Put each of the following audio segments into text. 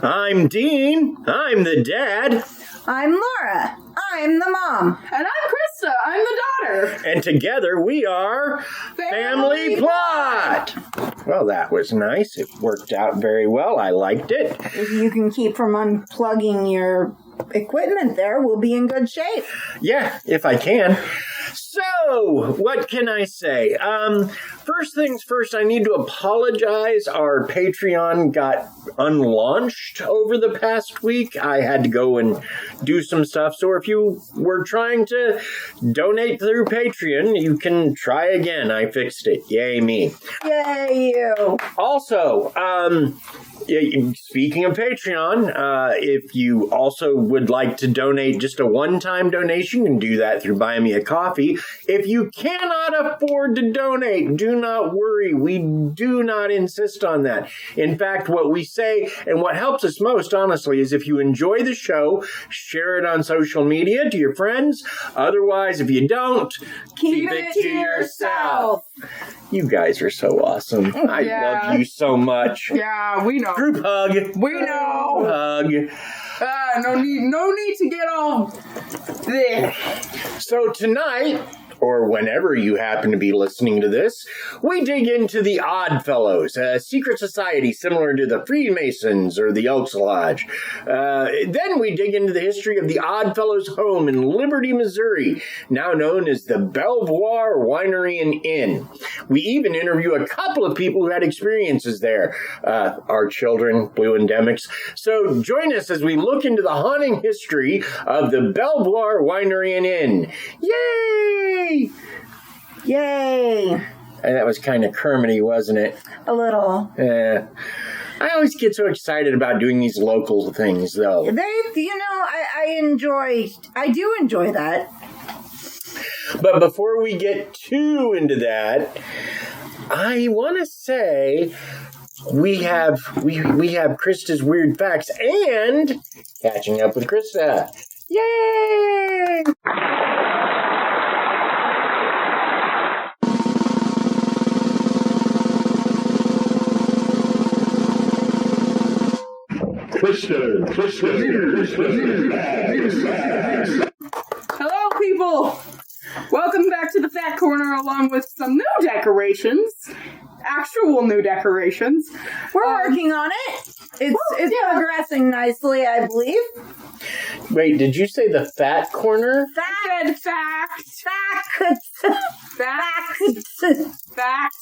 I'm Dean. I'm the dad. I'm Laura. I'm the mom. And I'm Krysta. I'm the daughter. And together we are Family Plot. Well, that was nice. It worked out very well. I liked it. If you can keep from unplugging your equipment there, we'll be in good shape. Yeah, if I can. So, what can I say? First things first, I need to apologize. Our Patreon got unlaunched over the past week. I had to go and do some stuff. So if you were trying to donate through Patreon, you can try again. I fixed it. Yay me. Yay you. Also, speaking of Patreon, if you also would like to donate just a one-time donation, you can do that through Buy Me a Coffee. If you cannot afford to donate, do not worry. We do not insist on that. In fact, what we say and what helps us most, honestly, is if you enjoy the show, share it on social media to your friends. Otherwise, if you don't, keep it to yourself. You guys are so awesome. I love you so much. Yeah, we know. Group hug. We know. Hug. No need to get all there. So tonight, or whenever you happen to be listening to this, we dig into the Odd Fellows, a secret society similar to the Freemasons or the Elks Lodge. Then we dig into the history of the Odd Fellows home in Liberty, Missouri, now known as the Belvoir Winery and Inn. We even interview a couple of people who had experiences there, our children, Blue and Demyx. So join us as we look into the haunting history of the Belvoir Winery and Inn. Yay! Yay. And that was kind of Kermity, wasn't it? A little. I always get so excited about doing these local things, though. I do enjoy that. But before we get too into that, I want to say we have Krysta's weird facts and catching up with Krysta. Yay! Hello, people. Welcome back to the Fat Corner along with some new decorations. Actual new decorations. We're working on it. It's progressing nicely, I believe. Wait, did you say the Fat Corner? Fact.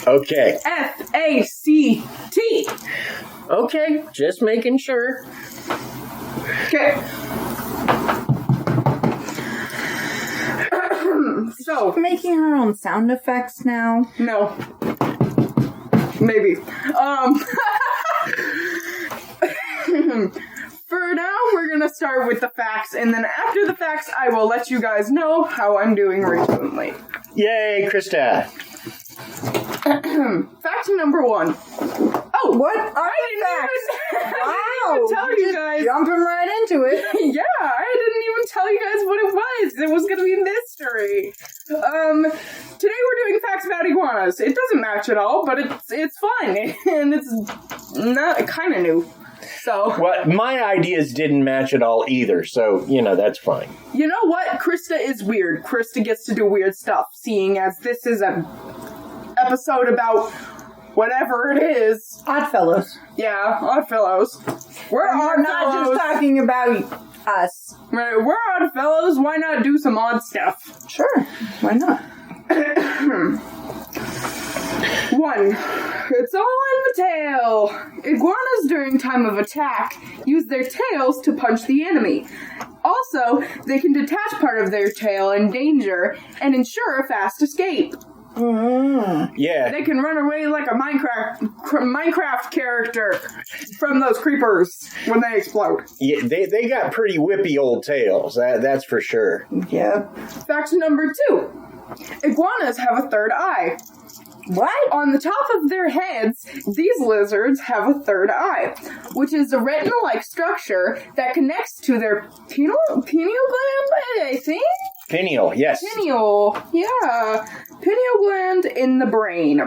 Okay. F-A-C-T. Okay, just making sure. Okay. So, Making her own sound effects now. no. Maybe. For now, we're gonna start with the facts, and then after the facts, I will let you guys know how I'm doing recently. Yay, Krysta. Fact number 1. Oh, What are the facts? I didn't even tell you guys. Jumping right into it. Yeah, I didn't even tell you guys what it was. It was gonna be a mystery. Today we're doing facts about iguanas. It doesn't match at all, but it's fun, and it's not kind of new. So, Well, my ideas didn't match at all either, so, that's fine. you know what? Krysta is weird. Krysta gets to do weird stuff, seeing as this is an episode about whatever it is. Oddfellows. Yeah, Oddfellows. We're We're not Oddfellows. just talking about us. We're Oddfellows. Why not do some odd stuff? Sure. Why not? 1. It's all in the tail. Iguanas during time of attack use their tails to punch the enemy. Also, they can detach part of their tail in danger and ensure a fast escape. Yeah. They can run away like a Minecraft character from those creepers when they explode. Yeah, they got pretty whippy old tails, that's for sure. Yeah. Fact number 2. Iguanas have a third eye. What? On the top of their heads, these lizards have a third eye, which is a retina-like structure that connects to their pineal gland, I think? Pineal, yes. Pineal gland in the brain.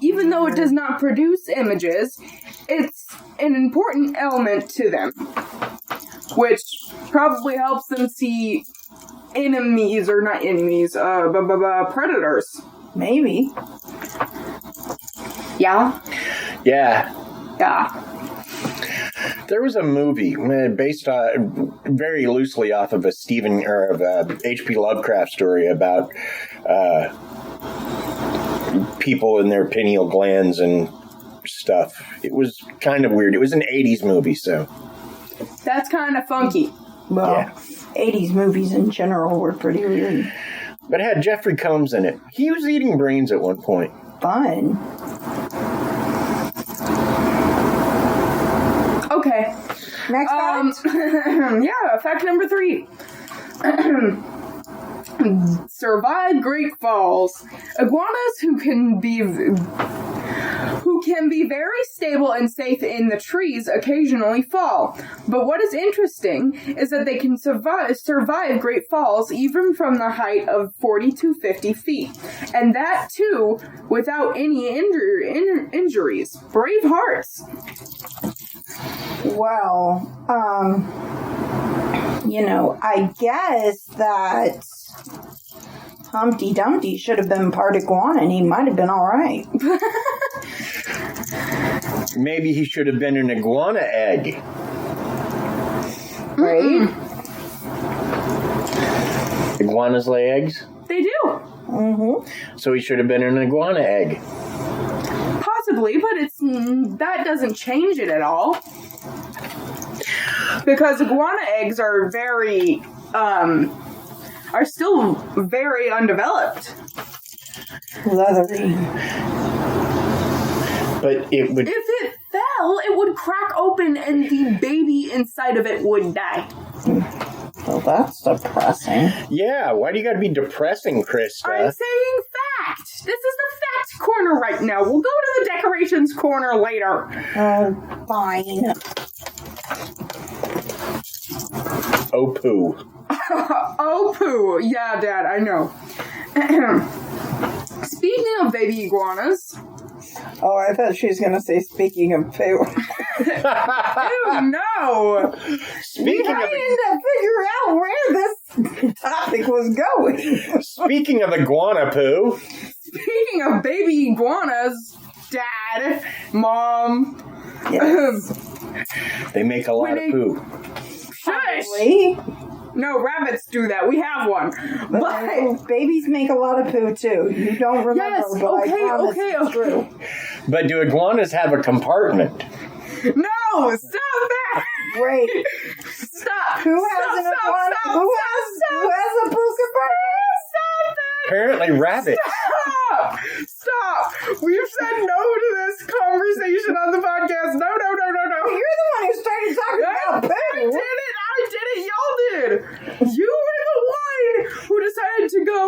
Even though it does not produce images, it's an important element to them, which probably helps them see enemies, or not enemies, predators. Maybe. Yeah? Yeah. Yeah. There was a movie based very loosely off of a H.P. Lovecraft story about people and their pineal glands and stuff. It was kind of weird. It was an 80s movie, so. That's kind of funky. Well, Yeah. 80s movies in general were pretty weird. But it had Jeffrey Combs in it. He was eating brains at one point. Fun. Okay. Next fact? Yeah, fact number 3. Survive Great Falls. Iguanas who can be very stable and safe in the trees occasionally fall. But what is interesting is that they can survive Great Falls even from the height of 40 to 50 feet. And that too without any injuries. Brave hearts. Well, I guess that Humpty Dumpty should have been part iguana and he might have been all right. Maybe he should have been an iguana egg. Right? Iguanas lay eggs? They do. Mm-hmm. So he should have been an iguana egg. Possibly, but that doesn't change it at all. Because iguana eggs are still very undeveloped. Leathery. But it would... If it fell, it would crack open and the baby inside of it would die. Well, that's depressing. Yeah, why do you gotta be depressing, Krysta? I'm saying fact. This is the fact corner right now. We'll go to the decorations corner later. Oh, fine. Oh, poo. Oh, poo. Yeah, Dad, I know. Speaking of baby iguanas... Oh, I thought she was going to say, speaking of poo. Oh, no! Speaking I need to figure out where this topic was going. Speaking of iguana poo... Speaking of baby iguanas, Dad, Mom... Yes. They make a lot of poo. Shush! Probably. No, rabbits do that. We have one. But babies make a lot of poo, too. You don't remember, Yes, but I promise okay. it's true. But do iguanas have a compartment? No! Stop that! Wait. Stop! Who has an iguana? Who has a poo compartment? Stop that! Apparently rabbits. Stop! We've said no to this conversation on the podcast. No. You're the one who started talking about poo. I did it! Y'all did! You were the one who decided to go,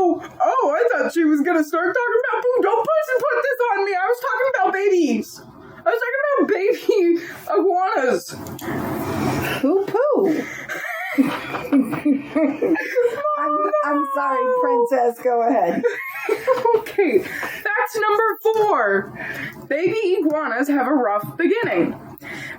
oh, I thought she was gonna start talking about poo. Don't put this on me. I was talking about babies. I was talking about baby iguanas. Poo. I'm sorry, Princess. Go ahead. Okay, that's number 4. Baby iguanas have a rough beginning.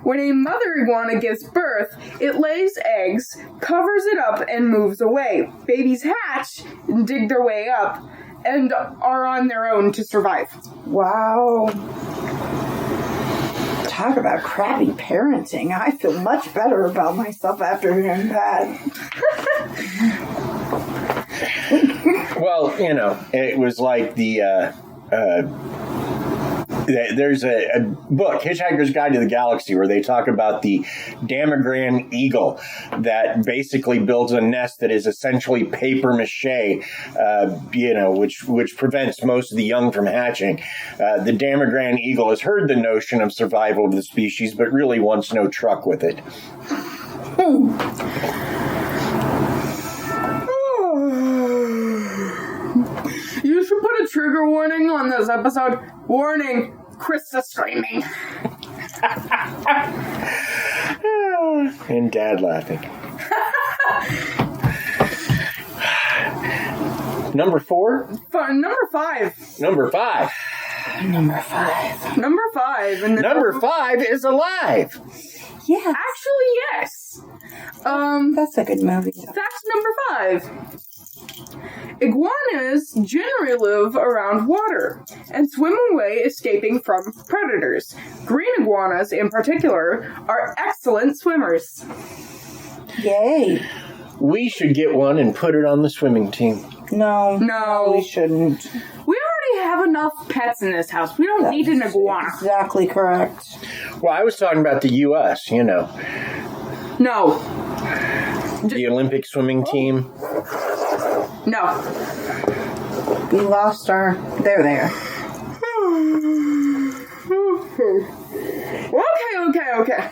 When a mother iguana gives birth, it lays eggs, covers it up, and moves away. Babies hatch and dig their way up and are on their own to survive. Wow. Talk about crappy parenting. I feel much better about myself after hearing that. Well, it was like there's a book, Hitchhiker's Guide to the Galaxy, where they talk about the Damagran eagle that basically builds a nest that is essentially paper mache, which prevents most of the young from hatching. The Damagran eagle has heard the notion of survival of the species, but really wants no truck with it. You should put a trigger warning on this episode. Warning, Krysta screaming. And Dad laughing. Number 4? Number 5. Number 5. Number 5. Number 5. And Number 5 is alive. Yeah. Actually, yes. That's a good movie. Fact number 5. Iguanas generally live around water and swim away escaping from predators. Green iguanas, in particular, are excellent swimmers. Yay. We should get one and put it on the swimming team. No, we shouldn't. We already have enough pets in this house. We don't need an iguana. Exactly correct. Well, I was talking about the U.S., you know. No. The Olympic swimming team. No. We lost our... They're there. Okay.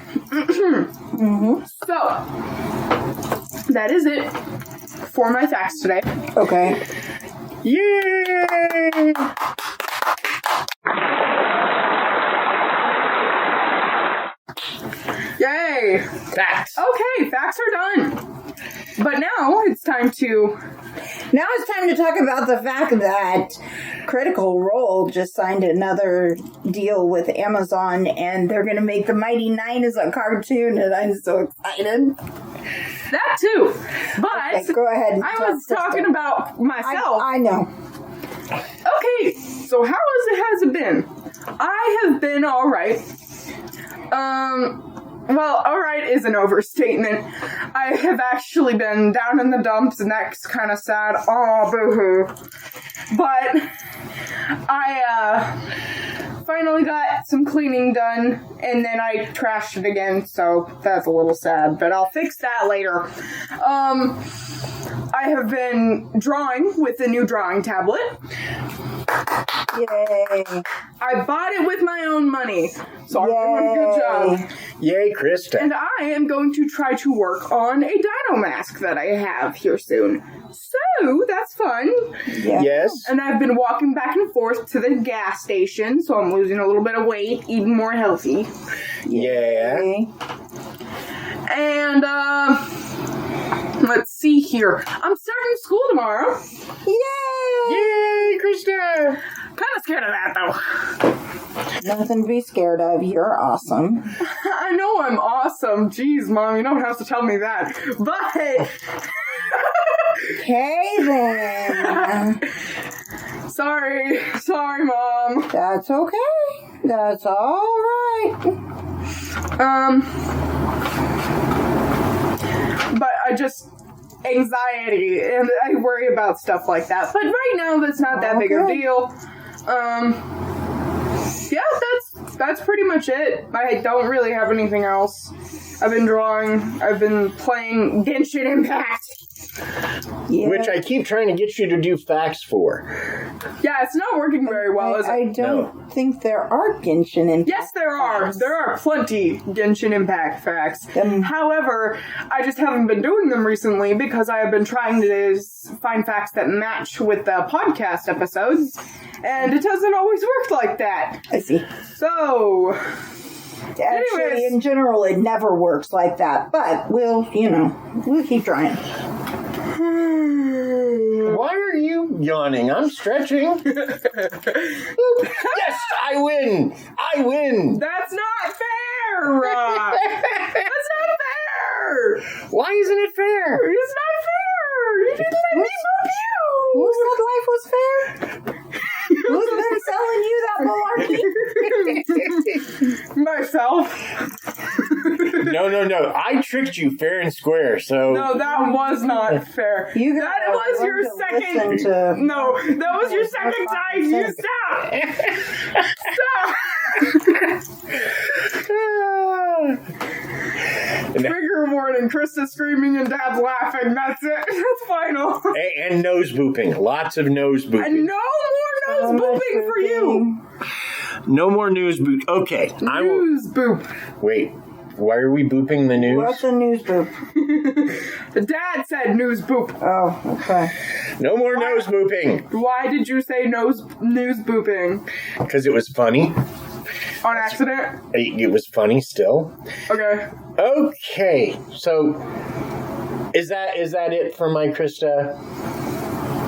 So, that is it for my facts today. Okay. Yay! Yay! Facts. Okay, facts are done. But now it's time to... Now it's time to talk about the fact that Critical Role just signed another deal with Amazon, and they're going to make The Mighty Nine as a cartoon, and I'm so excited. That too. But Okay, go ahead. I was talking about myself. I know. Okay, so has it been? I have been alright. Well, alright is an overstatement. I have actually been down in the dumps, and that's kind of sad. Oh, boo-hoo. But I finally got some cleaning done, and then I trashed it again, so that's a little sad, but I'll fix that later. I have been drawing with the new drawing tablet. Yay. I bought it with my own money, so I'm doing a good job. Yay, Krysta. And I am going to try to work on a dino mask that I have here soon. So, that's fun. Yeah. Yes. And I've been walking back and forth to the gas station, so I'm losing a little bit of weight, eating more healthy. Yeah. Yay. And, let's see here. I'm starting school tomorrow. Yay! Yay, Krysta. Kind of scared of that, though. Nothing to be scared of. You're awesome. I know I'm awesome. Jeez, Mom, you don't have to tell me that. But... Okay, then. Sorry, Mom. That's okay. That's all right. But I just... anxiety, and I worry about stuff like that. But right now, that's not that big of a deal. Yeah, that's pretty much it. I don't really have anything else. I've been drawing. I've been playing Genshin Impact. Yeah. Which I keep trying to get you to do facts for. Yeah, it's not working very well, is it? I don't think there are Genshin Impact. Yes, there are. There are plenty Genshin Impact facts. However, I just haven't been doing them recently because I have been trying to find facts that match with the podcast episodes, and it doesn't always work like that. I see. So... Actually, anyways. in general, it never works like that. But we'll keep trying. Why are you yawning? I'm stretching. Yes, I win. That's not fair! That's not fair! Why isn't it fair? It's not fair! You didn't let me help Who you! said life was fair? Who's been selling you that malarkey? Myself. No. I tricked you fair and square, so... No, that was not fair. That was your second... No, that was your second time. You stop! Trigger warning. Krista's screaming and Dad's laughing. That's it. That's final. And nose booping. Lots of nose booping. And no more nose booping for you. No more news boop. Okay. News boop. Wait. Why are we booping the news? What's a news boop? Dad said news boop. Oh, okay. No more nose booping. Why did you say news booping? Because it was funny. On accident? It was funny still. Okay. Okay. So, is that it for my Krysta?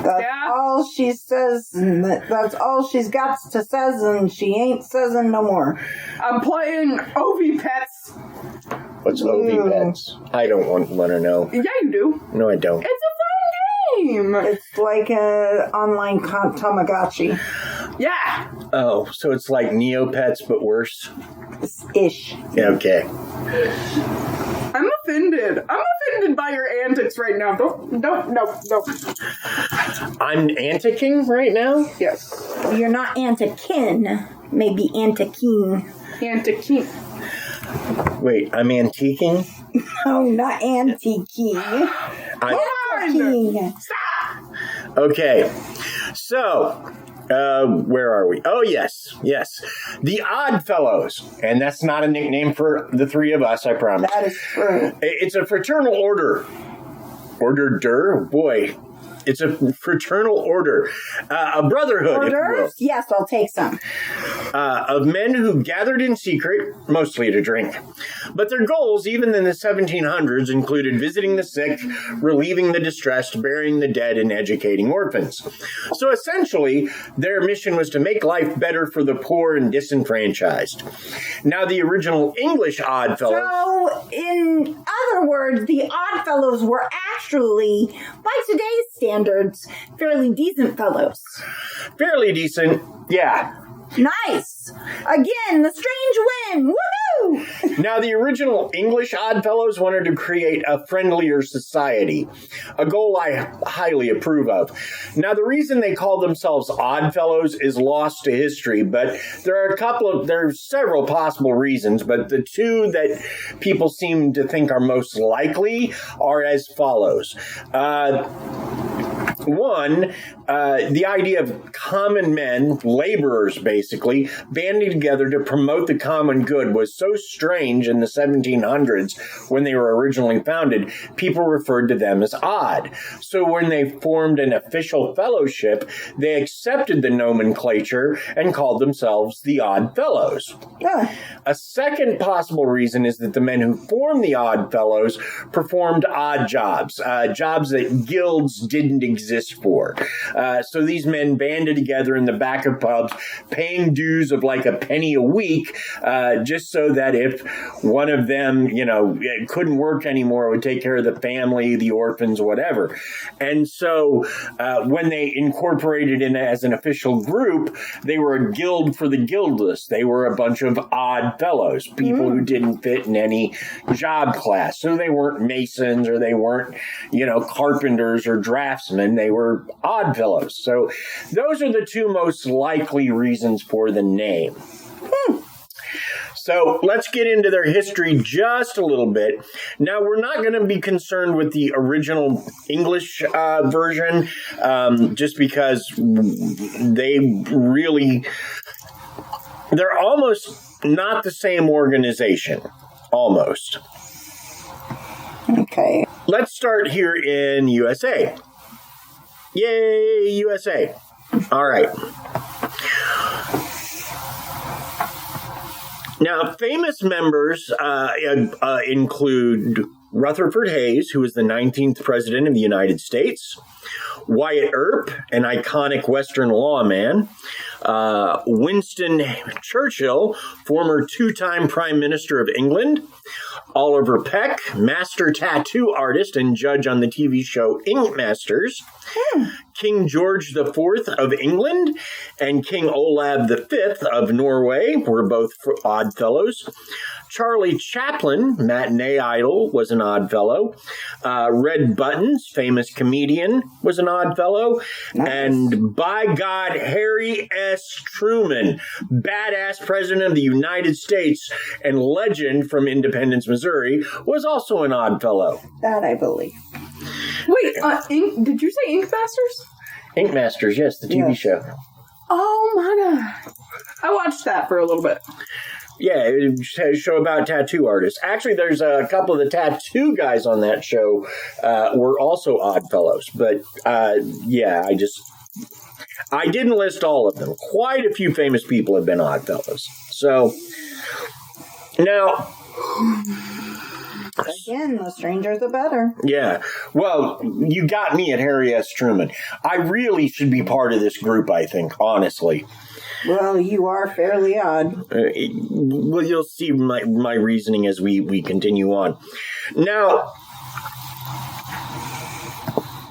That's Yeah. all she says. That's all she's got to says, and she ain't saysing no more. I'm playing Ovi Pets. What's OV Pets? I don't want to know. Yeah, you do. No, I don't. It's a fun game. It's like a online Tamagotchi. Yeah. Oh, so it's like Neopets, but worse? Ish. Okay. I'm offended. I'm offended by your antics right now. No. I'm anticing right now? Yes. You're not antikin. Maybe antiking. Antiquing. Wait, I'm antiquing? Oh, not antiking. Antiking. Okay. So, where are we? Oh, yes. The Odd Fellows. And that's not a nickname for the three of us, I promise. That is true. It's a fraternal order. Order? Boy. It's a fraternal order. A brotherhood, if you will. Orders? Yes, I'll take some. Of men who gathered in secret, mostly to drink. But their goals, even in the 1700s, included visiting the sick, relieving the distressed, burying the dead, and educating orphans. So essentially, their mission was to make life better for the poor and disenfranchised. Now, the original English Oddfellows... So, in other words, the Oddfellows were actually, by today's standards, fairly decent fellows. Fairly decent, yeah. Nice! Again, the strange win! Woohoo! Now, the original English Oddfellows wanted to create a friendlier society, a goal I highly approve of. Now, the reason they call themselves Oddfellows is lost to history, but there are several possible reasons, but the two that people seem to think are most likely are as follows. One, the idea of common men, laborers basically, banding together to promote the common good was so strange in the 1700s when they were originally founded, people referred to them as odd. So when they formed an official fellowship, they accepted the nomenclature and called themselves the Odd Fellows. Yeah. A second possible reason is that the men who formed the Odd Fellows performed odd jobs, jobs that guilds didn't exist for. So these men banded together in the back of pubs, paying dues of like a penny a week, just so that if one of them, couldn't work anymore, would take care of the family, the orphans, whatever. And so when they incorporated in as an official group, they were a guild for the guildless. They were a bunch of odd fellows, people who didn't fit in any job class. So they weren't masons or they weren't, carpenters or draftsmen. They were odd fellows. So those are the two most likely reasons for the name. So let's get into their history just a little bit. Now, we're not going to be concerned with the original English version, just because they're almost not the same organization. Almost. Okay. Let's start here in USA. Yay, USA. All right. Now, famous members include Rutherford Hayes, who was the 19th president of the United States, Wyatt Earp, an iconic Western lawman, Winston Churchill, former two-time Prime Minister of England, Oliver Peck, master tattoo artist and judge on the TV show Ink Masters, King George IV of England, and King Olav V of Norway were both odd fellows. Charlie Chaplin, matinee idol, was an odd fellow. Red Buttons, famous comedian, was an odd fellow. Nice. And by God, Harry S. Truman, badass president of the United States and legend from Independence, Missouri, was also an odd fellow. That I believe. Wait, did you say Ink Masters? Ink Masters, yes, the TV show. Oh my God. I watched that for a little bit. Yeah, it's a show about tattoo artists. Actually, there's a couple of the tattoo guys on that show were also odd fellows. But, yeah, I didn't list all of them. Quite a few famous people have been odd fellows. So, now... Again, the stranger the better. Yeah. Well, you got me at Harry S. Truman. I really should be part of this group, I think, honestly. Well, you are fairly odd. Well, you'll see my reasoning as we continue on. Now...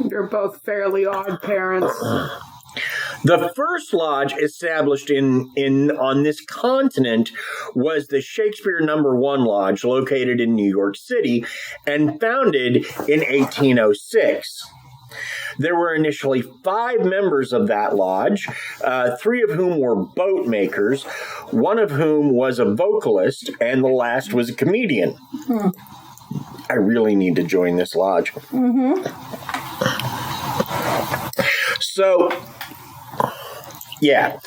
You're both fairly odd parents. The first lodge established on this continent was the Shakespeare No. 1 Lodge, located in New York City, and founded in 1806. There were initially 5 members of that lodge, 3 of whom were boat makers, 1 of whom was a vocalist, and the last was a comedian. I really need to join this lodge. So... yeah.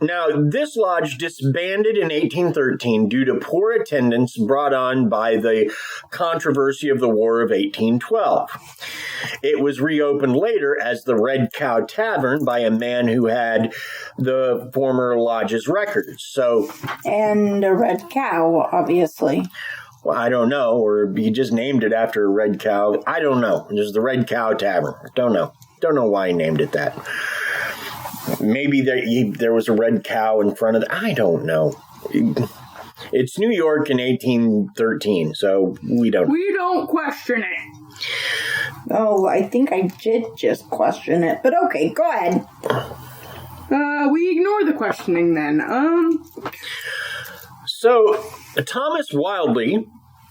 Now, this lodge disbanded in 1813 due to poor attendance brought on by the controversy of the War of 1812. It was reopened later as the Red Cow Tavern by a man who had the former lodge's records. And a red cow, obviously. Well, I don't know, or he just named it after a red cow. I don't know. There's the Red Cow Tavern. Don't know. Don't know why he named it that. Maybe there was a red cow in front of it. I don't know. It's New York in 1813, so we don't... We don't question it. Oh, I think I did just question it. But okay, go ahead. We ignore the questioning then. So, Thomas Wildly,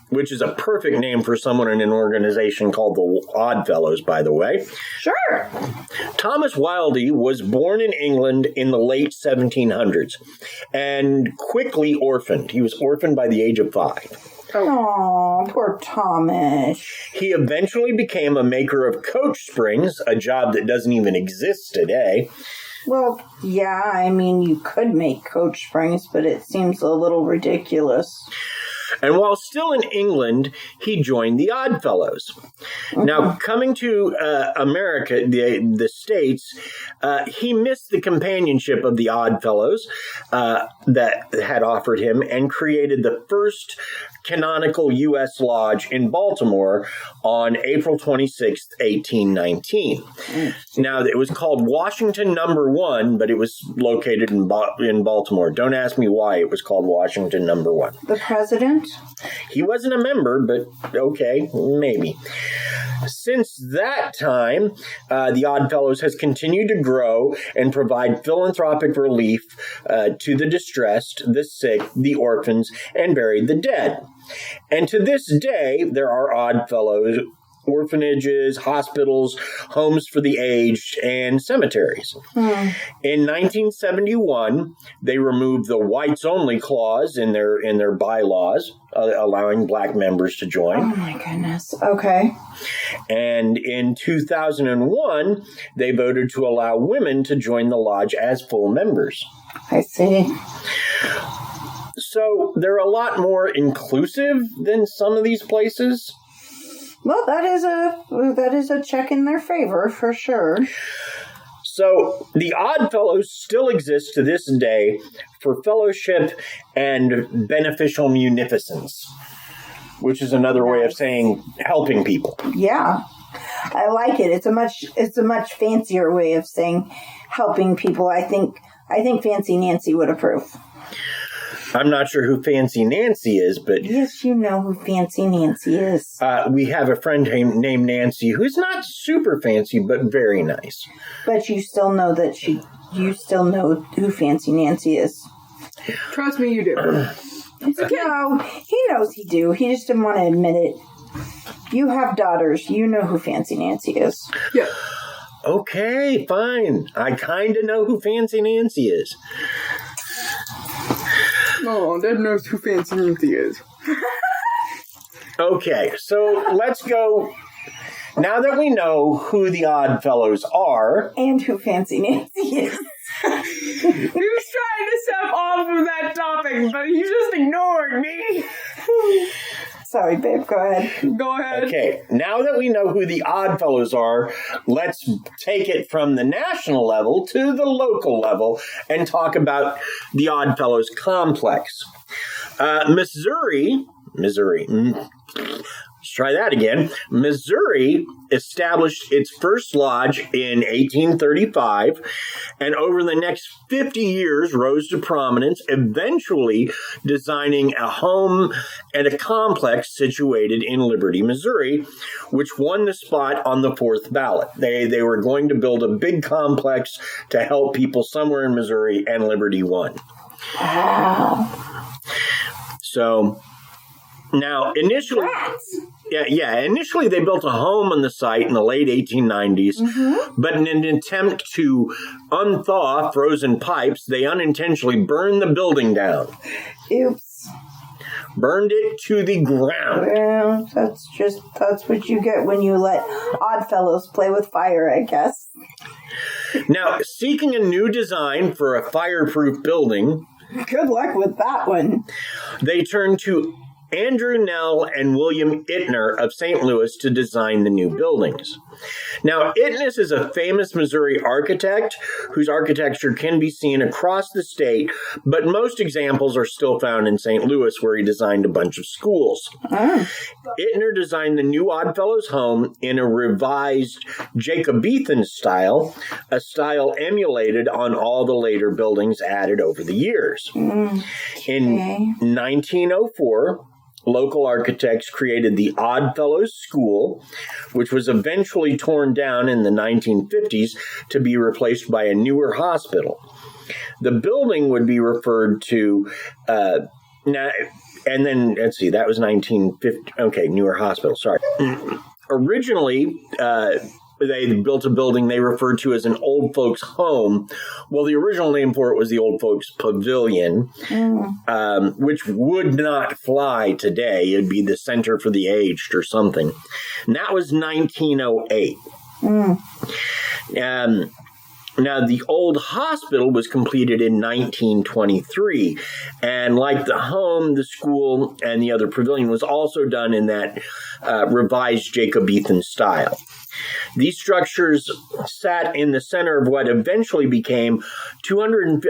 which is a perfect name for someone in an organization called the Oddfellows, by the way. Sure. Thomas Wildly was born in England in the late 1700s and quickly orphaned. He was orphaned by the age of 5. Oh, poor Thomas. He eventually became a maker of coach springs, a job that doesn't even exist today. Well, yeah, I mean, you could make coach springs, but it seems a little ridiculous. And while still in England, he joined the Oddfellows. Now, coming to America, the States, he missed the companionship of the Oddfellows that had offered him and created the first canonical U.S. lodge in Baltimore on April 26th, 1819. Now, it was called Washington No. 1, but it was located in Baltimore. Don't ask me why it was called Washington No. 1. The president? He wasn't a member, but okay, maybe. Since that time, the Oddfellows has continued to grow and provide philanthropic relief to the distressed, the sick, the orphans, and buried the dead. And to this day, there are Oddfellows orphanages, hospitals, homes for the aged, and cemeteries. In 1971, they removed the whites-only clause in their bylaws, allowing black members to join. Oh, my goodness. Okay. And in 2001, they voted to allow women to join the lodge as full members. I see. So they're a lot more inclusive than some of these places. Well, that is a check in their favor, for sure. So the Oddfellows still exist to this day for fellowship and beneficial munificence, which is another way of saying helping people. Yeah, I like it. It's a much fancier way of saying helping people. I think Fancy Nancy would approve. I'm not sure who Fancy Nancy is, but... Yes, you know who Fancy Nancy is. We have a friend named Nancy who's not super fancy, but very nice. But you still know you still know who Fancy Nancy is. Trust me, you do. No, he knows he do. He just didn't want to admit it. You have daughters. You know who Fancy Nancy is. Yeah. Okay, fine. I kind of know who Fancy Nancy is. Oh, Dad knows who Fancy Nancy is. Okay, so let's go. Now that we know who the Oddfellows are... And who Fancy Nancy is. He was trying to step off of that topic, but he just ignored me. Sorry, babe, go ahead. Go ahead. Okay, now that we know who the Oddfellows are, let's take it from the national level to the local level and talk about the Oddfellows complex. Missouri, Let's try that again. Missouri established its first lodge in 1835, and over the next 50 years rose to prominence, eventually designing a home and a complex situated in Liberty, Missouri, which won the spot on the 4th ballot. They were going to build a big complex to help people somewhere in Missouri, and Liberty won. Wow. So... Now, initially, initially they built a home on the site in the late 1890s, but in an attempt to unthaw frozen pipes, they unintentionally burned the building down. Oops. Burned it to the ground. Well, that's what you get when you let Oddfellows play with fire, I guess. Now, seeking a new design for a fireproof building. Good luck with that one. They turned to Andrew Nell and William Ittner of St. Louis to design the new buildings. Now, Ittner is a famous Missouri architect whose architecture can be seen across the state, but most examples are still found in St. Louis, where he designed a bunch of schools. Ittner designed the new Oddfellows home in a revised Jacobean style, a style emulated on all the later buildings added over the years. In 1904, local architects created the Oddfellows School, which was eventually torn down in the 1950s to be replaced by a newer hospital. The building would be referred to now, and then, let's see, that was 1950. Okay, newer hospital, sorry. Originally, they built a building they referred to as an old folks home. Well, the original name for it was the Old Folks Pavilion, which would not fly today. It'd be the Center for the Aged or something. And that was 1908. Now, the old hospital was completed in 1923, and like the home, the school, and the other pavilion was also done in that revised Jacobean style. These structures sat in the center of what eventually became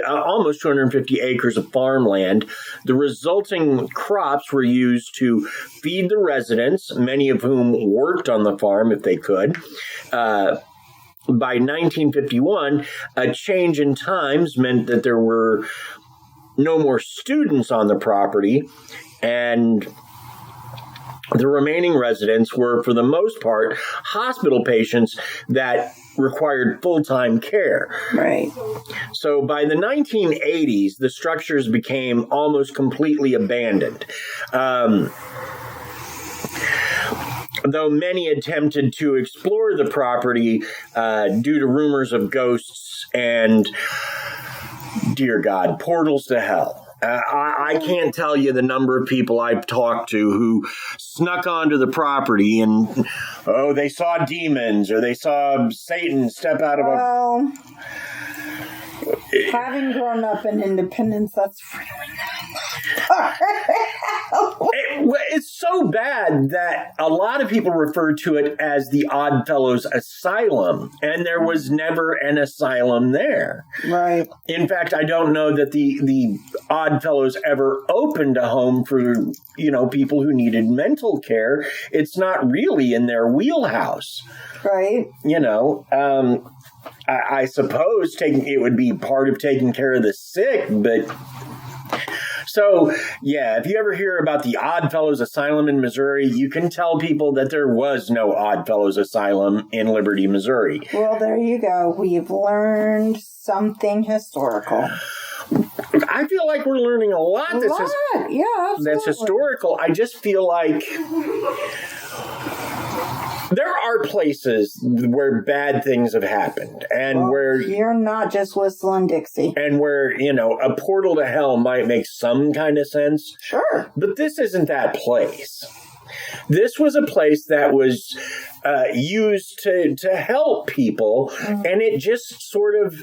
almost 250 acres of farmland. The resulting crops were used to feed the residents, many of whom worked on the farm if they could. By 1951, a change in times meant that there were no more students on the property, and the remaining residents were, for the most part, hospital patients that required full-time care. Right. So by the 1980s, the structures became almost completely abandoned. Though many attempted to explore the property due to rumors of ghosts and, dear God, portals to hell. I can't tell you the number of people I've talked to who snuck onto the property and, they saw demons or they saw Satan step out of a... Having grown up in Independence, that's really not. It's so bad that a lot of people refer to it as the Oddfellows Asylum, and there was never an asylum there. Right. In fact, I don't know that the Oddfellows ever opened a home for, people who needed mental care. It's not really in their wheelhouse. Right. I suppose it would be part of taking care of the sick, but... So, yeah, if you ever hear about the Oddfellows Asylum in Missouri, you can tell people that there was no Oddfellows Asylum in Liberty, Missouri. Well, there you go. We've learned something historical. I feel like we're learning a lot. Yeah, absolutely. That's historical. I just feel like... There are places where bad things have happened, and where... You're not just whistling Dixie. And where, a portal to hell might make some kind of sense. Sure. But this isn't that place. This was a place that was used to help people, and it just sort of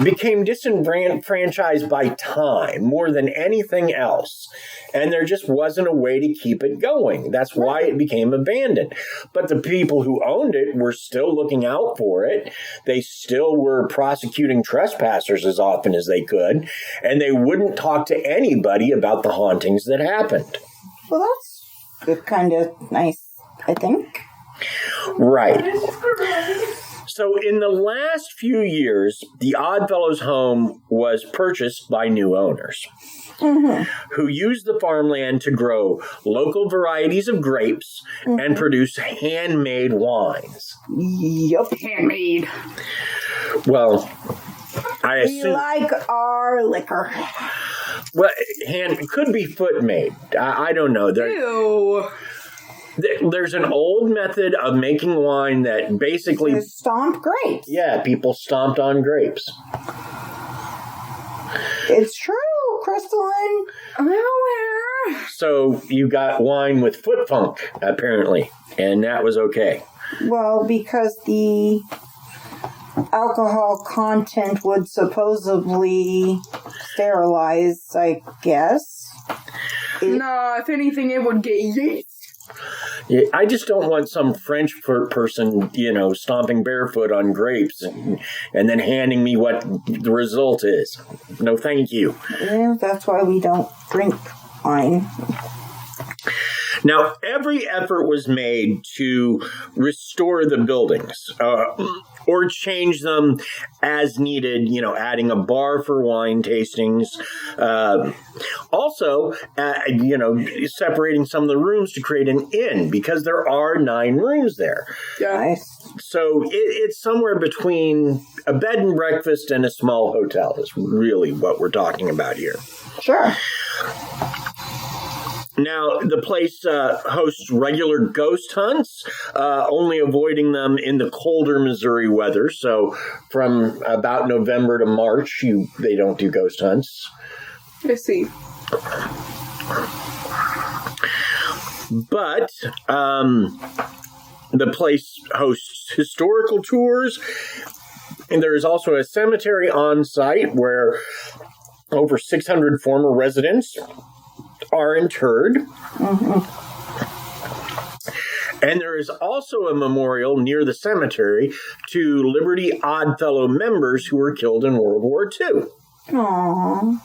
became disenfranchised by time more than anything else. And there just wasn't a way to keep it going. That's why it became abandoned. But the people who owned it were still looking out for it. They still were prosecuting trespassers as often as they could. And they wouldn't talk to anybody about the hauntings that happened. Well, kind of nice, I think. Right. So in the last few years, the Oddfellows home was purchased by new owners who used the farmland to grow local varieties of grapes and produce handmade wines. Yup. Handmade. Well, I We assume... like our liquor. Well, it could be foot made. I don't know. Ew. There's an old method of making wine that basically... It's stomped grapes. Yeah, people stomped on grapes. It's true, Crystalline. I'm aware. So you got wine with foot funk, apparently, and that was okay. Well, because the alcohol content would supposedly sterilize, I guess. No, if anything, it would get yeast. Yeah, I just don't want some French person, stomping barefoot on grapes and then handing me what the result is. No, thank you. Yeah, that's why we don't drink wine. Now, every effort was made to restore the buildings or change them as needed, adding a bar for wine tastings. Also, separating some of the rooms to create an inn because there are 9 rooms there. Nice. So it's somewhere between a bed and breakfast and a small hotel is really what we're talking about here. Sure. Now, the place hosts regular ghost hunts, only avoiding them in the colder Missouri weather. So from about November to March, they don't do ghost hunts. I see. But the place hosts historical tours, and there is also a cemetery on site where over 600 former residents are interred. And there is also a memorial near the cemetery to Liberty Oddfellow members who were killed in World War II. Aww.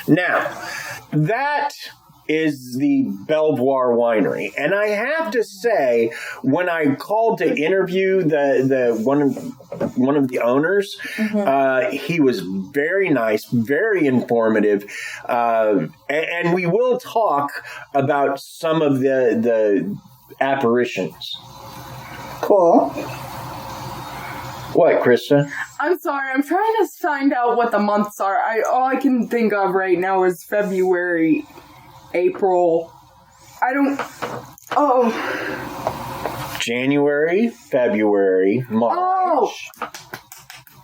Now, that is the Belvoir Winery. And I have to say, when I called to interview the one of the owners, he was very nice, very informative, and we will talk about some of the apparitions. Cool. What, Krysta? I'm sorry, I'm trying to find out what the months are. All I can think of right now is February, April. January, February, March. Oh!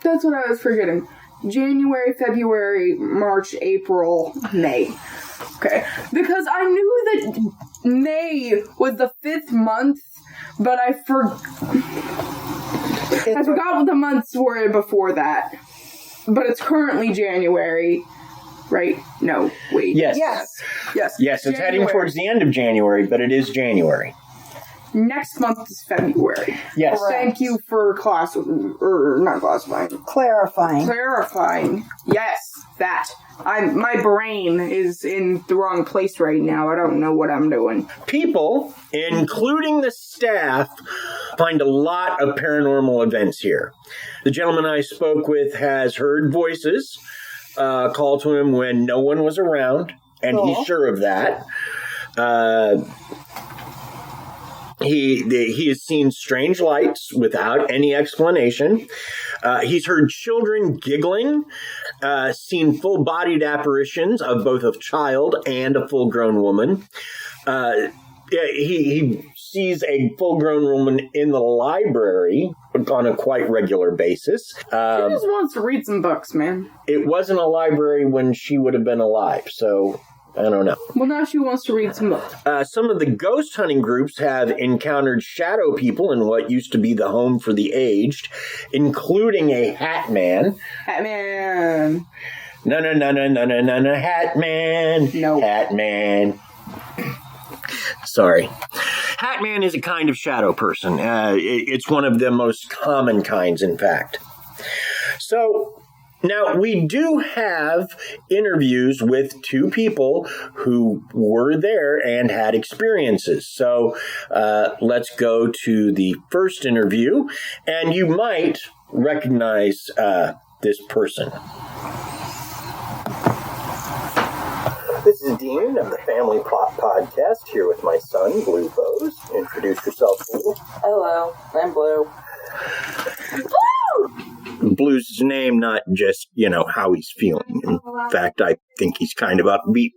That's what I was forgetting. January, February, March, April, May. Okay. Because I knew that May was the 5th month, but I forgot what the months were before that. But it's currently January, right? No, wait. Yes. Yes. Yes, it's heading towards the end of January, but it is January. Next month is February. Yes. Thank you for not classifying. Clarifying. Yes, that. My brain is in the wrong place right now. I don't know what I'm doing. People, including the staff, find a lot of paranormal events here. The gentleman I spoke with has heard voices call to him when no one was around, and he's sure of that. He has seen strange lights without any explanation. He's heard children giggling, seen full-bodied apparitions of both a child and a full-grown woman. He sees a full-grown woman in the library on a quite regular basis. She just wants to read some books, man. It wasn't a library when she would have been alive, so I don't know. Well, now she wants to read some books. Some of the ghost hunting groups have encountered shadow people in what used to be the home for the aged, including a hat man. Hat man. No, hat man. No. Hat man. Sorry. Hat man is a kind of shadow person. It's one of the most common kinds, in fact. So, Now, we do have interviews with two people who were there and had experiences. So let's go to the first interview, and you might recognize this person. This is Dean of the Family Plot Podcast, here with my son, Blue Bose. Introduce yourself, Blue. Hello, I'm Blue. Blue's his name, not just, how he's feeling. In fact, I think he's kind of upbeat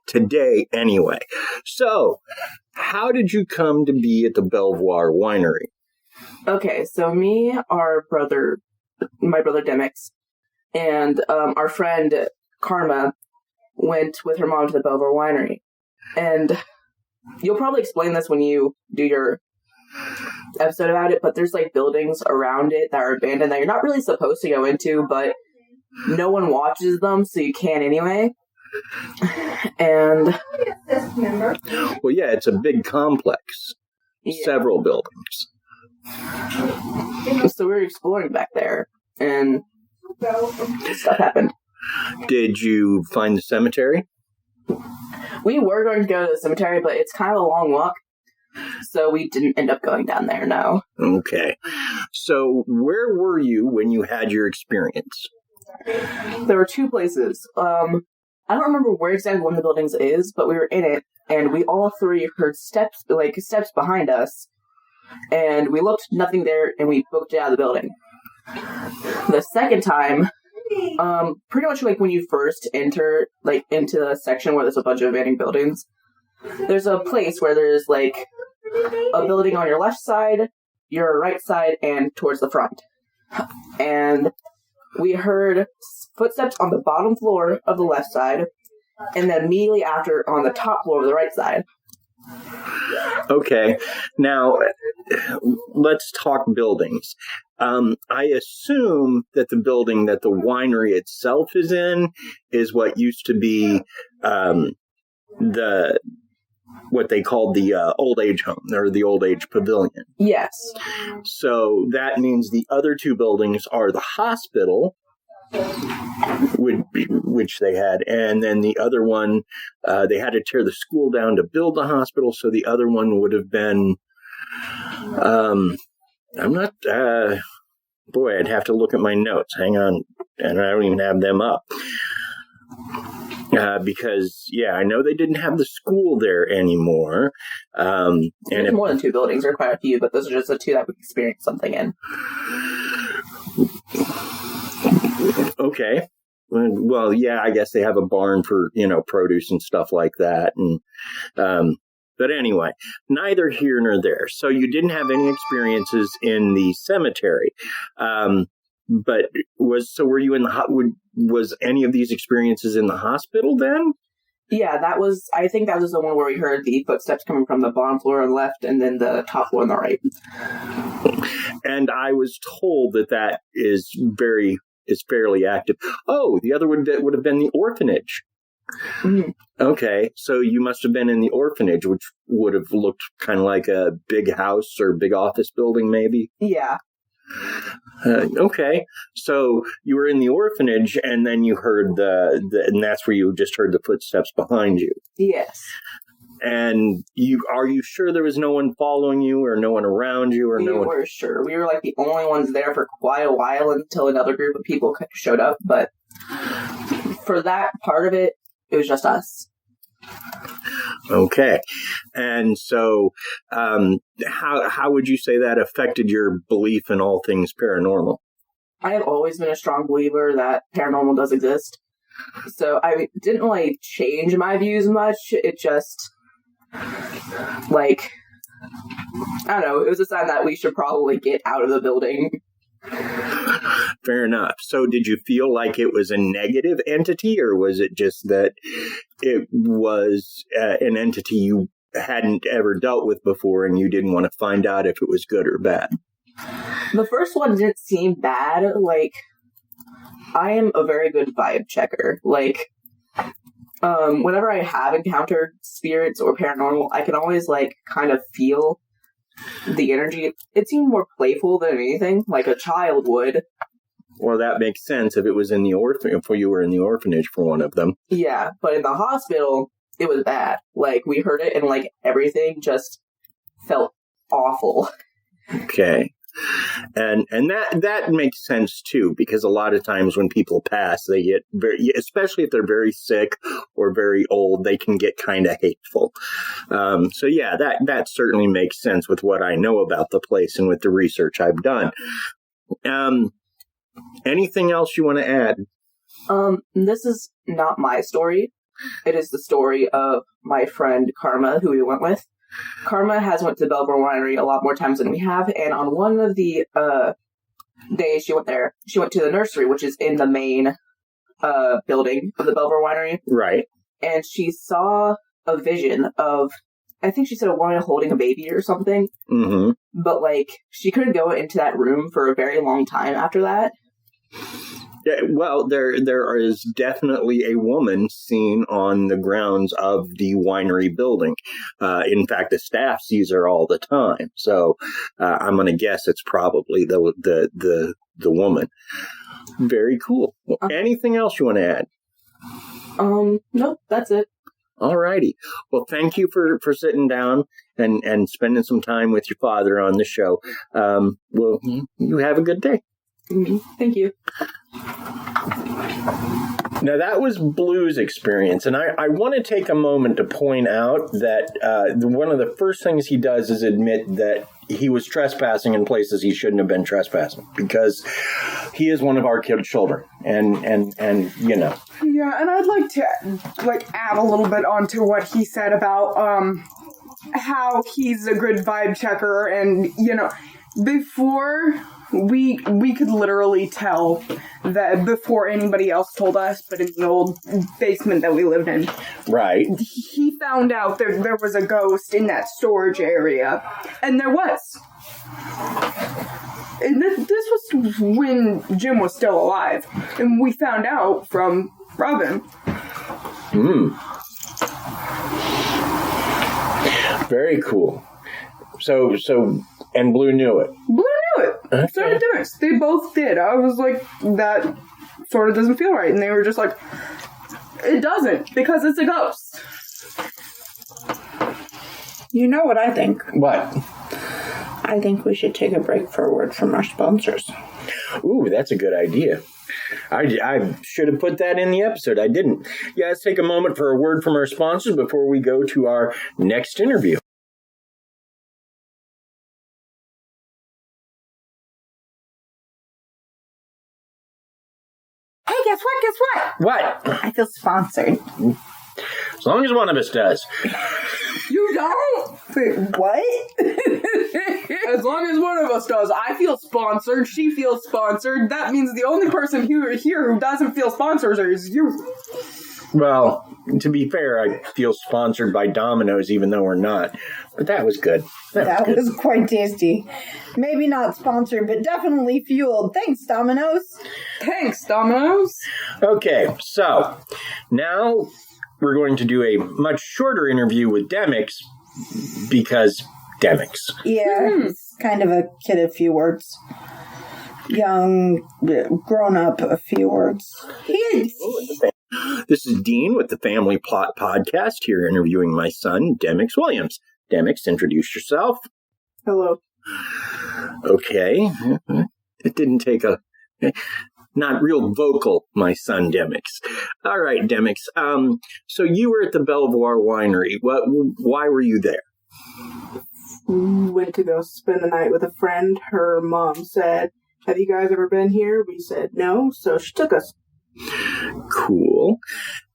today anyway. So, how did you come to be at the Belvoir Winery? Okay, so me, my brother Demyx, and our friend Karma went with her mom to the Belvoir Winery. And you'll probably explain this when you do your episode about it, but there's buildings around it that are abandoned that you're not really supposed to go into, but no one watches them, so you can anyway. And well, yeah, it's a big complex. Yeah. Several buildings. So we were exploring back there, and stuff happened. Did you find the cemetery? We were going to go to the cemetery, but it's kind of a long walk. So we didn't end up going down there, no. Okay. So where were you when you had your experience? There were two places. I don't remember where exactly one of the buildings is, but we were in it, and we all three heard steps behind us, and we looked, nothing there, and we booked it out of the building. The second time, pretty much when you first enter, into a section where there's a bunch of abandoned buildings, there's a place where there's a building on your left side, your right side, and towards the front. And we heard footsteps on the bottom floor of the left side, and then immediately after on the top floor of the right side. Okay. Now, let's talk buildings. I assume that the building that the winery itself is in is what used to be what they called the old age home, or the old age pavilion. Yes. So that means the other two buildings are the hospital, which they had, and then the other one, they had to tear the school down to build the hospital, so the other one would have been, I'd have to look at my notes. Hang on, and I don't even have them up. Because, I know they didn't have the school there anymore. There's more than two buildings, there are quite a few, but those are just the two that we experienced something in. Okay. Well, I guess they have a barn for, produce and stuff like that. And, but anyway, neither here nor there. So you didn't have any experiences in the cemetery. But were you was any of these experiences in the hospital then? Yeah, I think that was the one where we heard the footsteps coming from the bottom floor on the left and then the top floor on the right. And I was told that is fairly active. Oh, the other one would have been the orphanage. Mm-hmm. Okay, so you must have been in the orphanage, which would have looked kind of like a big house or big office building, maybe? Yeah. Okay, so you were in the orphanage, and then you heard and that's where you just heard the footsteps behind you. Yes. And are you sure there was no one following you, or no one around you, or no one? We were sure. We were the only ones there for quite a while until another group of people showed up. But for that part of it, it was just us. Okay. And so how would you say that affected your belief in all things paranormal? I have always been a strong believer that paranormal does exist. So I didn't really change my views much. It just, I don't know, it was a sign that we should probably get out of the building. Fair enough. So did you feel like it was a negative entity, or was it just that it was an entity you hadn't ever dealt with before and you didn't want to find out if it was good or bad? The first one didn't seem bad. I am a very good vibe checker. Whenever I have encountered spirits or paranormal, I can always kind of feel the energy. It seemed more playful than anything, like a child would. Well, that makes sense if it was in the if you were in the orphanage for one of them. Yeah, but in the hospital, it was bad. Like, we heard it and, like, everything just felt awful. Okay. And that makes sense, too, because a lot of times when people pass, they get especially if they're very sick or very old, they can get kind of hateful. So, yeah, that certainly makes sense with what I know about the place and with the research I've done. Anything else you want to add? This is not my story. It is the story of my friend Karma, who we went with. Karma has went to the Belvoir Winery a lot more times than we have, and on one of the days she went there, she went to the nursery, which is in the main building of the Belvoir Winery. Right. And she saw a vision of, I think she said a woman holding a baby or something. Mm-hmm. But, like, she couldn't go into that room for a very long time after that. Yeah, well, there is definitely a woman seen on the grounds of the winery building. In fact, the staff sees her all the time. So I'm going to guess it's probably the woman. Very cool. Anything else you want to add? Nope, that's it. All righty. Well, thank you for sitting down and spending some time with your father on the show. Well, you have a good day. Thank you. Now, that was Blue's experience, and I want to take a moment to point out that one of the first things he does is admit that he was trespassing in places he shouldn't have been trespassing, because he is one of our kid children, and you know. Yeah, and I'd like to add a little bit onto what he said about how he's a good vibe checker, and before we could literally tell that before anybody else told us, but in the old basement that we lived in. Right. He found out that there was a ghost in that storage area. And there was. And this was when Jim was still alive. And we found out from Robin. Very cool. So, and Blue knew it. Blue knew it. Okay. So did Demyx. They both did. I was like, that sort of doesn't feel right. And they were just like, it doesn't, because it's a ghost. You know what I think? What? I think we should take a break for a word from our sponsors. Ooh, that's a good idea. I should have put that in the episode. I didn't. Yeah, let's take a moment for a word from our sponsors before we go to our next interview. Hey, guess what? What? I feel sponsored. As long as one of us does. You don't? Wait, what? As long as one of us does. I feel sponsored. She feels sponsored. That means the only person here who doesn't feel sponsored is you. Well, to be fair, I feel sponsored by Domino's, even though we're not. But that was good. That was quite tasty. Maybe not sponsored, but definitely fueled. Thanks, Domino's. Thanks, Domino's. Okay, so now we're going to do a much shorter interview with Demyx, because Demyx. Yeah, he's kind of a kid of few words. Young, grown up, a few words. This is Dean with the Family Plot Podcast, here interviewing my son, Demyx Williams. Demyx, introduce yourself. Hello. Okay. It didn't take not real vocal, my son, Demyx. All right, Demyx. So you were at the Belvoir Winery. Why were you there? We went to go spend the night with a friend. Her mom said, "Have you guys ever been here?" We said no, so she took us. Cool.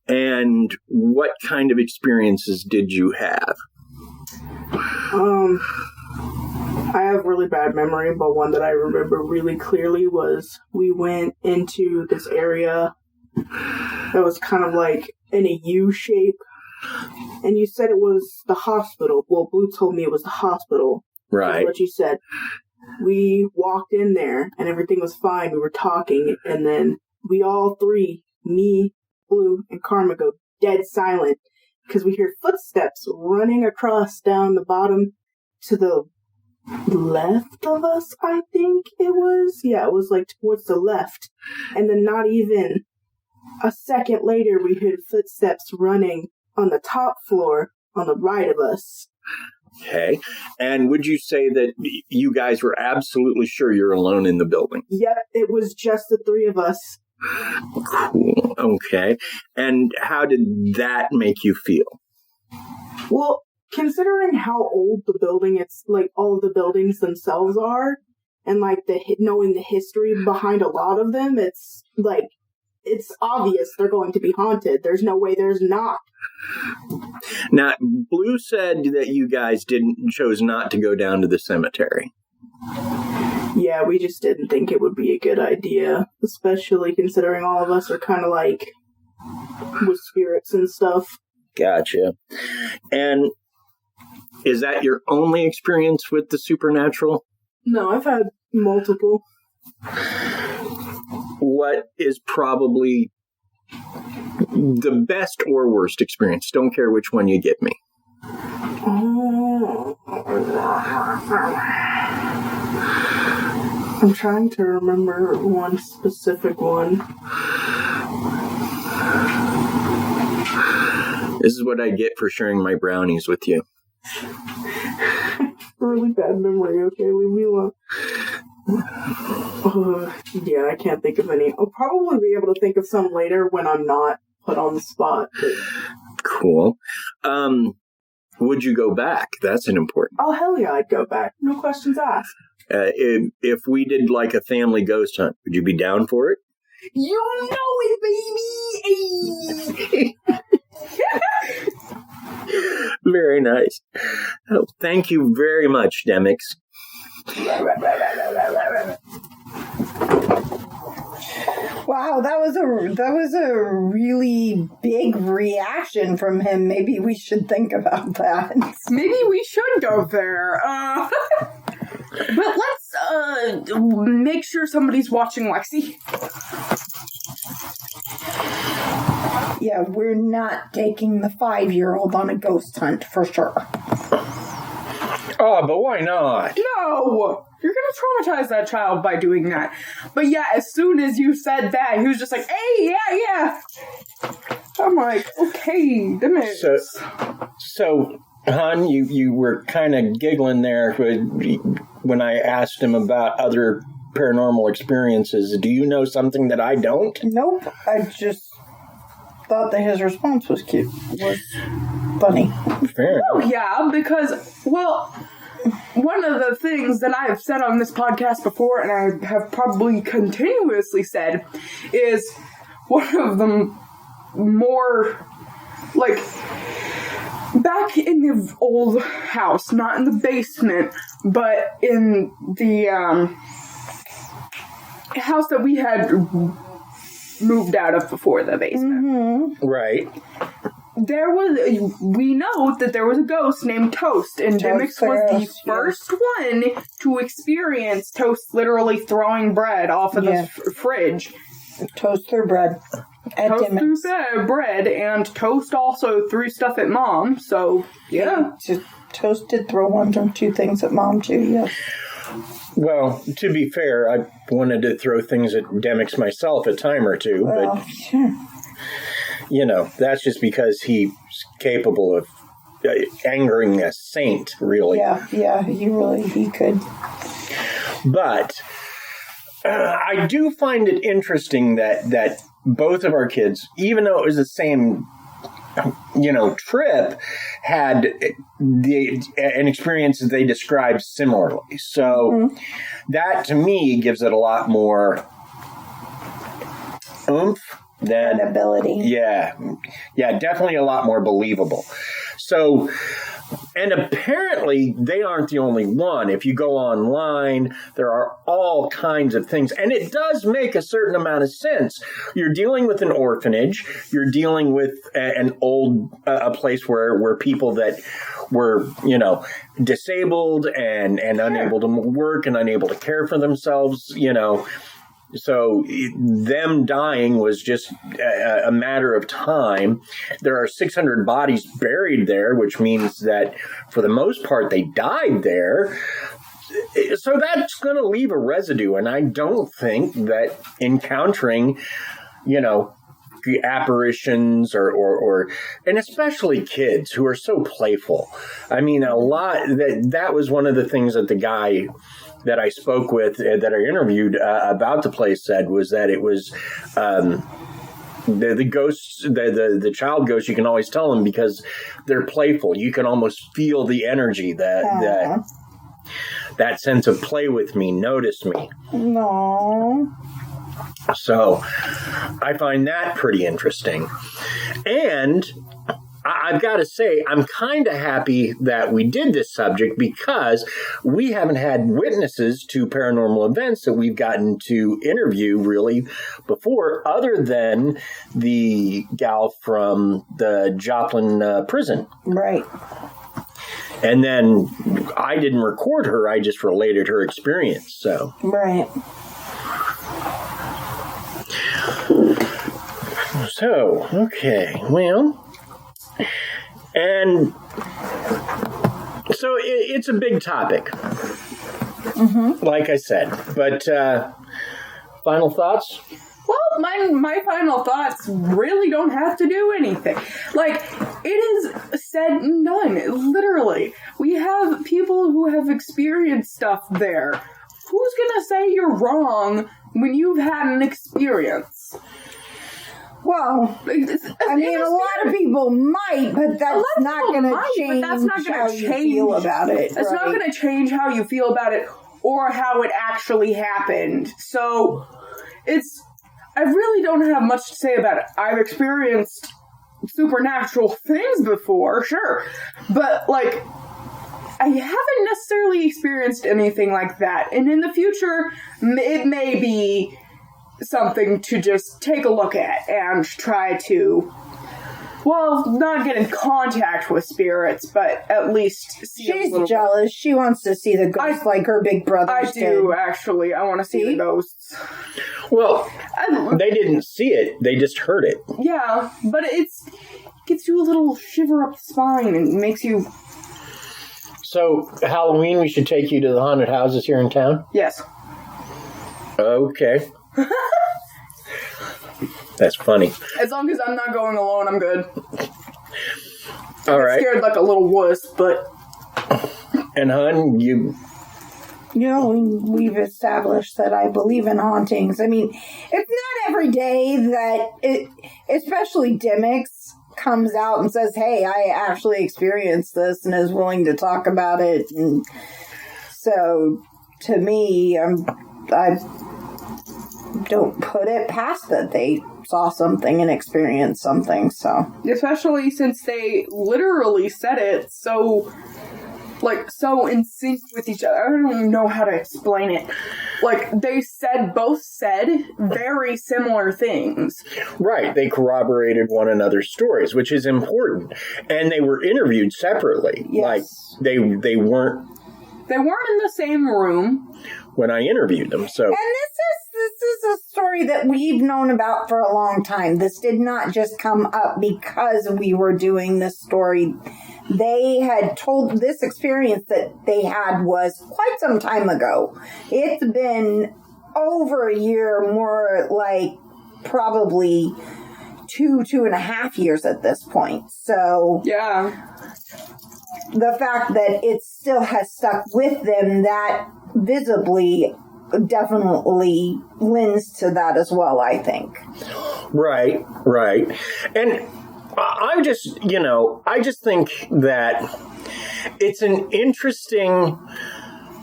And what kind of experiences did you have? I have really bad memory, but one that I remember really clearly was we went into this area that was kind of like in a U shape, and you said it was the hospital. Well, Blue told me it was the hospital. Right. That's what you said. We walked in there, and everything was fine. We were talking, and then we all three, me, Blue, and Karma, go dead silent because we hear footsteps running across down the bottom to the left of us, I think it was. Yeah, it was like towards the left. And then not even a second later, we heard footsteps running on the top floor on the right of us. Okay. And would you say that you guys were absolutely sure you're alone in the building? Yep, it was just the three of us. Cool. Okay. And how did that make you feel? Well, considering how old the building, it's like all of the buildings themselves are, and like knowing the history behind a lot of them, it's like, it's obvious they're going to be haunted. There's no way there's not. Now, Blue said that you guys chose not to go down to the cemetery. Yeah, we just didn't think it would be a good idea, especially considering all of us are kind of like with spirits and stuff. Gotcha. And is that your only experience with the supernatural? No, I've had multiple. What is probably the best or worst experience? Don't care which one you give me. I'm trying to remember one specific one. This is what I get for sharing my brownies with you. Really bad memory, okay? Leave me alone. Yeah, I can't think of any. I'll probably be able to think of some later when I'm not put on the spot. But... Cool. Would you go back? That's an important. Oh, hell yeah, I'd go back. No questions asked. If we did like a family ghost hunt, would you be down for it? You know it, baby! Very nice. Oh, thank you very much, Demyx. Wow, that was a really big reaction from him. Maybe we should think about that. Maybe we should go there. But let's make sure somebody's watching Lexi. Yeah, we're not taking the 5-year-old on a ghost hunt for sure. Oh, but why not? No! You're gonna traumatize that child by doing that. But yeah, as soon as you said that, he was just like, hey, yeah. I'm like, okay, Demyx. So, hon, you were kind of giggling there when I asked him about other paranormal experiences. Do you know something that I don't? Nope. I just thought that his response was cute. Was funny. Fair. Oh, yeah, because, well, one of the things that I have said on this podcast before, and I have probably continuously said, is one of the more, like, back in the old house, not in the basement, but in the house that we had moved out of before the basement. Mm-hmm. Right. We know that there was a ghost named Toast, and Demyx was the first one to experience Toast literally throwing bread off of the fridge. Toast threw bread at Toast Demyx. threw bread, and Toast also threw stuff at Mom, so, yeah. Toast did throw 1 or 2 things at Mom, too, yeah. Well, to be fair, I wanted to throw things at Demyx myself a time or two, but, you know, that's just because he's capable of angering a saint, really. Yeah, he could. But I do find it interesting that both of our kids, even though it was the same, trip, had an experience that they described similarly. So that, to me, gives it a lot more oomph than ability. Yeah, definitely a lot more believable. So, and apparently they aren't the only one. If you go online, there are all kinds of things, and it does make a certain amount of sense. You're dealing with an orphanage. You're dealing with an old a place where people that were, disabled and unable to work and unable to care for themselves, So them dying was just a matter of time. There are 600 bodies buried there, which means that for the most part they died there. so that's going to leave a residue, and I don't think that encountering, the apparitions or and especially kids who are so playful. I mean, that was one of the things that the guy that I spoke with, that I interviewed about the place, said was that it was the ghosts, the child ghosts. You can always tell them because they're playful. You can almost feel the energy that sense of play with me, notice me. No. So I find that pretty interesting. And I've got to say, I'm kind of happy that we did this subject because we haven't had witnesses to paranormal events that we've gotten to interview really before, other than the gal from the Joplin prison. Right. And then I didn't record her. I just related her experience. So. Right. So, okay, well, and so it's a big topic, like I said, but final thoughts? Well, my final thoughts really don't have to do anything. Like, it is said and done, literally. We have people who have experienced stuff there. Who's gonna say you're wrong when you've had an experience? Well, I mean, a lot of people might, but that's not going to change how you feel about it. It's not going to change how you feel about it or how it actually happened. So, I really don't have much to say about it. I've experienced supernatural things before, sure. But, like, I haven't necessarily experienced anything like that. And in the future, it may be something to just take a look at and try to, well, not get in contact with spirits, but at least see. She's jealous. She wants to see the ghosts like her big brothers did. I do, actually. I want to see the ghosts. Well, they didn't see it. They just heard it. Yeah, but it gets you a little shiver up the spine and makes you... So, Halloween, we should take you to the haunted houses here in town? Yes. Okay. That's funny. As long as I'm not going alone, I'm good. All right. Scared like a little wuss, but... And hon, you... We've established that I believe in hauntings. I mean, it's not every day that especially Demyx comes out and says, hey, I actually experienced this, and is willing to talk about it. And so, to me, I don't put it past that they saw something and experienced something, so. Especially since they literally said it so in sync with each other. I don't even know how to explain it. Like, they both said very similar things. Right. They corroborated one another's stories, which is important. And they were interviewed separately. Yes. Like, they weren't... They weren't in the same room when I interviewed them, so... And this is a story that we've known about for a long time. This did not just come up because we were doing this story. They had told this experience that they had was quite some time ago. It's been over a year, more like probably 2.5 years at this point. So... Yeah. The fact that it still has stuck with them, that visibly definitely lends to that as well, I think. Right. And I just think that it's an interesting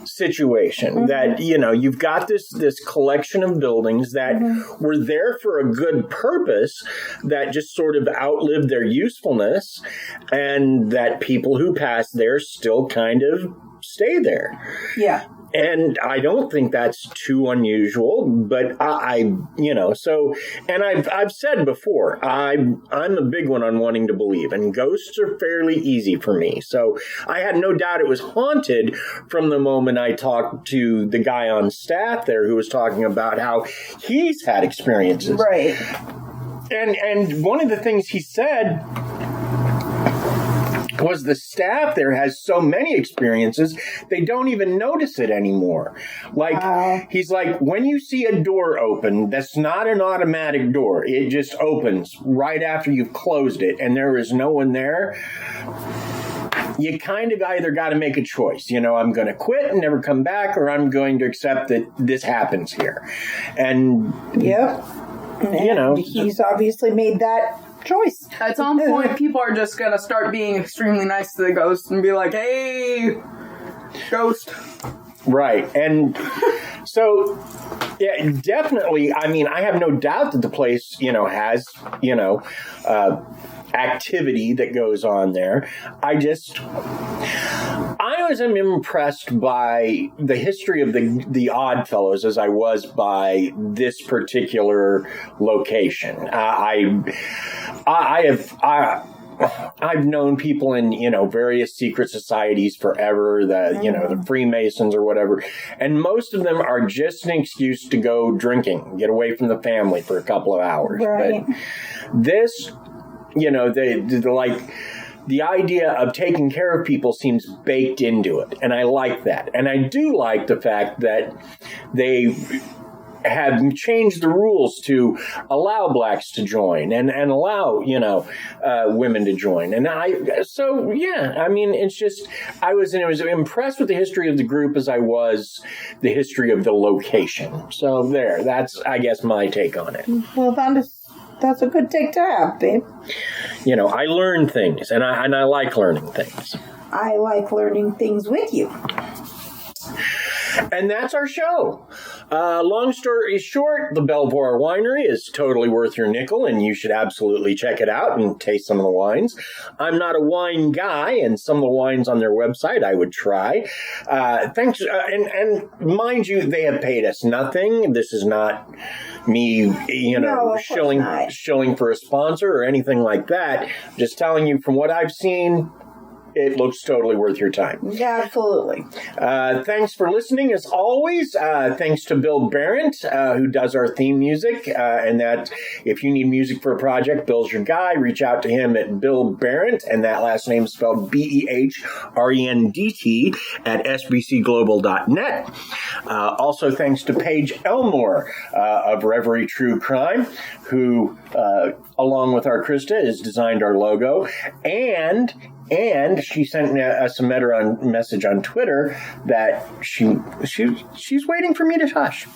situation that, you've got this collection of buildings that were there for a good purpose that just sort of outlived their usefulness, and that people who pass there still kind of stay there. Yeah. And I don't think that's too unusual, but so, and I've said before, I'm a big one on wanting to believe, and ghosts are fairly easy for me. So I had no doubt it was haunted from the moment I talked to the guy on staff there who was talking about how he's had experiences. Right. And one of the things he said was the staff there has so many experiences, they don't even notice it anymore. Like, he's like, when you see a door open, that's not an automatic door. It just opens right after you've closed it, and there is no one there. You kind of either got to make a choice. You know, I'm going to quit and never come back, or I'm going to accept that this happens here. And, Yep. you know, he's obviously made that choice. At some point, people are just gonna start being extremely nice to the ghost and be like, "Hey, ghost." right. And so, yeah, definitely. I mean, I have no doubt that the place, you know, has, you know, activity that goes on there. I was impressed by the history of the Odd Fellows as I was by this particular location. I've known people in, you know, various secret societies forever, you know, the Freemasons or whatever, and most of them are just an excuse to go drinking, get away from the family for a couple of hours. Right. But this, you know, the idea of taking care of people seems baked into it, and I like that. And I do like the fact that they have changed the rules to allow blacks to join and allow, you know, women to join. And I mean, it's just, I was impressed with the history of the group as I was the history of the location. So that's, I guess, my take on it. Well, that's a good take to have, babe. You know, I learn things, and I like learning things. I like learning things with you. And that's our show. Long story short, the Belvoir Winery is totally worth your nickel, and you should absolutely check it out and taste some of the wines. I'm not a wine guy, and some of the wines on their website I would try. Thanks, and mind you, they have paid us nothing. This is not me, you know, shilling for a sponsor or anything like that. Just telling you from what I've seen, it looks totally worth your time. Yeah, absolutely. Thanks for listening, as always. Thanks to Bill Barrett, who does our theme music. And that if you need music for a project, Bill's your guy. Reach out to him at Bill Barrett, and that last name is spelled Behrendt at sbcglobal.net. Also, thanks to Paige Elmore of Reverie True Crime, who, along with our Krysta, has designed our logo. And she sent us a message on Twitter that she's waiting for me to hush.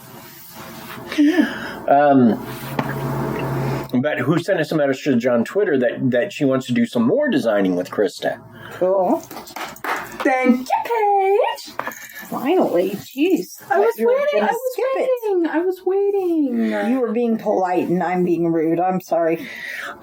But who sent us a message on Twitter that she wants to do some more designing with Krysta. Cool. Thank you, Paige. Finally, jeez. I was waiting. You were being polite and I'm being rude. I'm sorry.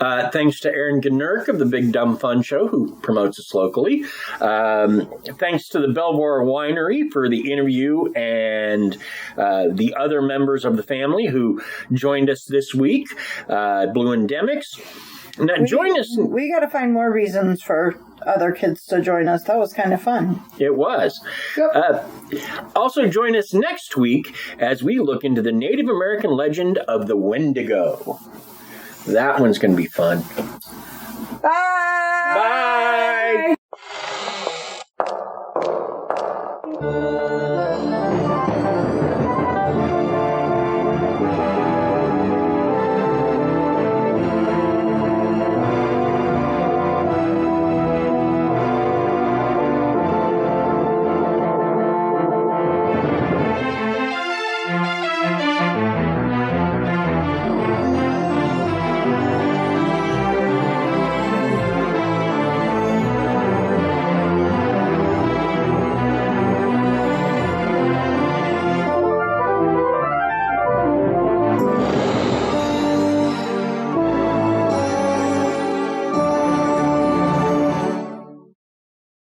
Thanks to Aaron Gnurk of the Big Dumb Fun Show, who promotes us locally. Thanks to the Belvoir Winery for the interview and the other members of the family who joined us this week. Blue and Demyx. Now, join us. We got to find more reasons for other kids to join us. That was kind of fun. It was. Yep. Also, join us next week as we look into the Native American legend of the Wendigo. That one's going to be fun. Bye! Bye!